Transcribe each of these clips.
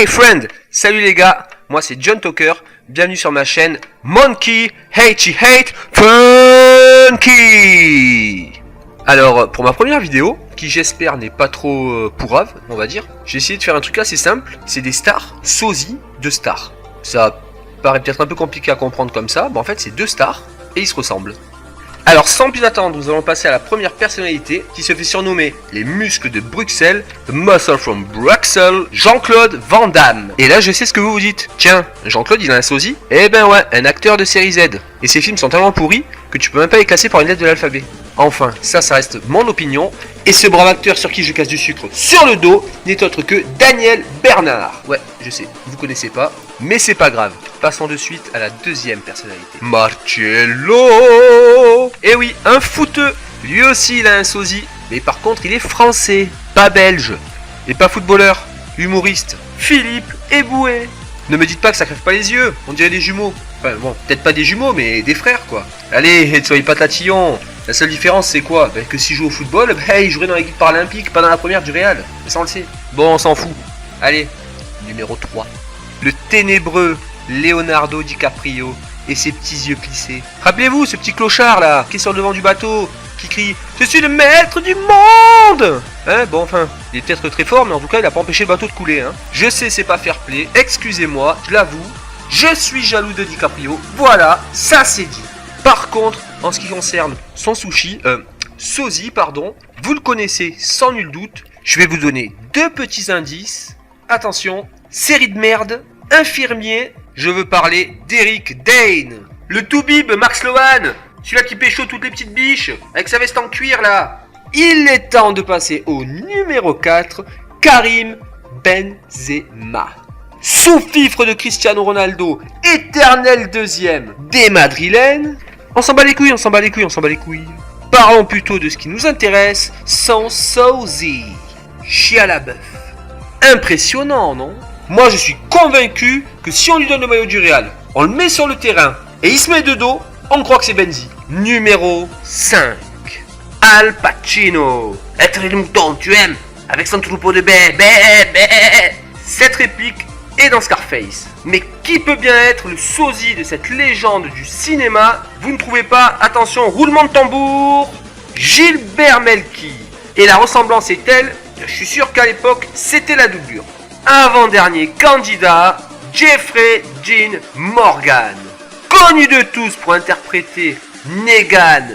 Hey friend, salut les gars, moi c'est John Talker, bienvenue sur ma chaîne Monkey Hate Funky. Alors pour ma première vidéo, qui j'espère n'est pas trop pourrave, on va dire, j'ai essayé de faire un truc assez simple, c'est des stars, sosies de stars. Ça paraît peut-être un peu compliqué à comprendre comme ça, mais en fait c'est deux stars et ils se ressemblent. Alors sans plus attendre, nous allons passer à la première personnalité qui se fait surnommer les muscles de Bruxelles, The Muscle from Bruxelles, Jean-Claude Van Damme. Et là je sais ce que vous vous dites, tiens, Jean-Claude il a un sosie? Eh ben ouais, un acteur de série Z. Et ses films sont tellement pourris que tu peux même pas les classer par une lettre de l'alphabet. Enfin, ça reste mon opinion, et ce brave acteur sur qui je casse du sucre sur le dos n'est autre que Daniel Bernard. Ouais, je sais, vous connaissez pas, mais c'est pas grave. Passons de suite à la deuxième personnalité. Marcello. Eh oui, un footeux. Lui aussi il a un sosie, mais par contre il est français, pas belge. Et pas footballeur, humoriste. Philippe Eboué. Ne me dites pas que ça crève pas les yeux, on dirait des jumeaux. Enfin bon, peut-être pas des jumeaux, mais des frères quoi. Allez, ne soyez pas tatillons. La seule différence c'est quoi? Ben, que s'il joue au football, ben, il jouerait dans l'équipe paralympique, pas dans la première du Real. Mais ça on le sait. Bon, on s'en fout. Allez, numéro 3. Le ténébreux Leonardo DiCaprio et ses petits yeux plissés. Rappelez-vous ce petit clochard là, qui est sur le devant du bateau, qui crie « Je suis le maître du monde !» Hein, bon enfin, il est peut-être très fort, mais en tout cas il a pas empêché le bateau de couler. Hein. Je sais c'est pas fair play, excusez-moi, je l'avoue, je suis jaloux de DiCaprio, voilà, ça c'est dit. Par contre, en ce qui concerne son sosie, pardon, vous le connaissez sans nul doute, je vais vous donner deux petits indices. Attention, série de merde, infirmier, je veux parler d'Eric Dane. Le toubib Max Lohan, celui-là qui pécho toutes les petites biches, avec sa veste en cuir là. Il est temps de passer au numéro 4, Karim Benzema. Sous-fifre de Cristiano Ronaldo, éternel deuxième des Madrilènes. On s'en bat les couilles, on s'en bat les couilles, on s'en bat les couilles. Parlons plutôt de ce qui nous intéresse, son sosie. Chia la bœuf. Impressionnant, non? Moi je suis convaincu que si on lui donne le maillot du Real, on le met sur le terrain et il se met de dos, on croit que c'est Benzi. Numéro 5. Al Pacino. Être le mouton, tu aimes? Avec son troupeau de baies, baies. Cette réplique est dans Scarface. Mais qui peut bien être le sosie de cette légende du cinéma? Vous ne trouvez pas? Attention, roulement de tambour. Gilbert Melki. Et la ressemblance est telle, je suis sûr qu'à l'époque, c'était la doublure. Avant-dernier candidat, Jeffrey Dean Morgan. Connu de tous pour interpréter Negan,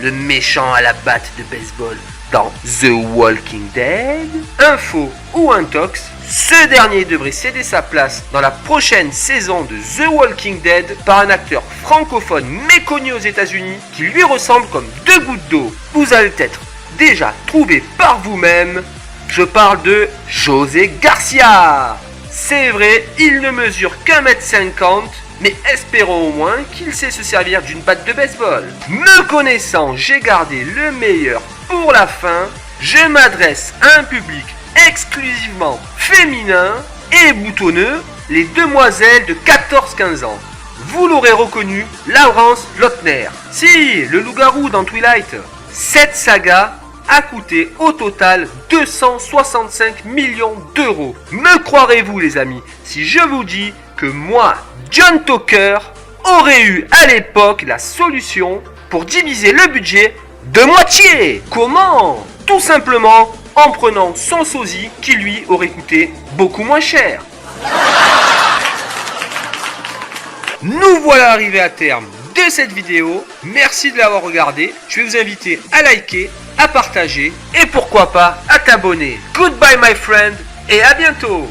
le méchant à la batte de baseball dans The Walking Dead. Info ou intox, ce dernier devrait céder sa place dans la prochaine saison de The Walking Dead par un acteur francophone méconnu aux États-Unis qui lui ressemble comme deux gouttes d'eau. Vous allez peut-être déjà trouvé par vous-même. Je parle de José Garcia. C'est vrai, il ne mesure qu'1m50, mais espérons au moins qu'il sait se servir d'une batte de baseball. Me connaissant, j'ai gardé le meilleur pour la fin. Je m'adresse à un public exclusivement féminin et boutonneux, les demoiselles de 14-15 ans. Vous l'aurez reconnu, Laurence Lautner. Si, le loup-garou dans Twilight. Cette saga a coûté au total 265 millions d'euros. Me croirez-vous les amis si je vous dis que moi, John Talker, aurais eu à l'époque la solution pour diviser le budget de moitié? Comment? Tout simplement en prenant son sosie qui lui aurait coûté beaucoup moins cher. Nous voilà arrivés à terme de cette vidéo. Merci de l'avoir regardé. Je vais vous inviter à liker, à partager et pourquoi pas à t'abonner. Goodbye my friend et à bientôt.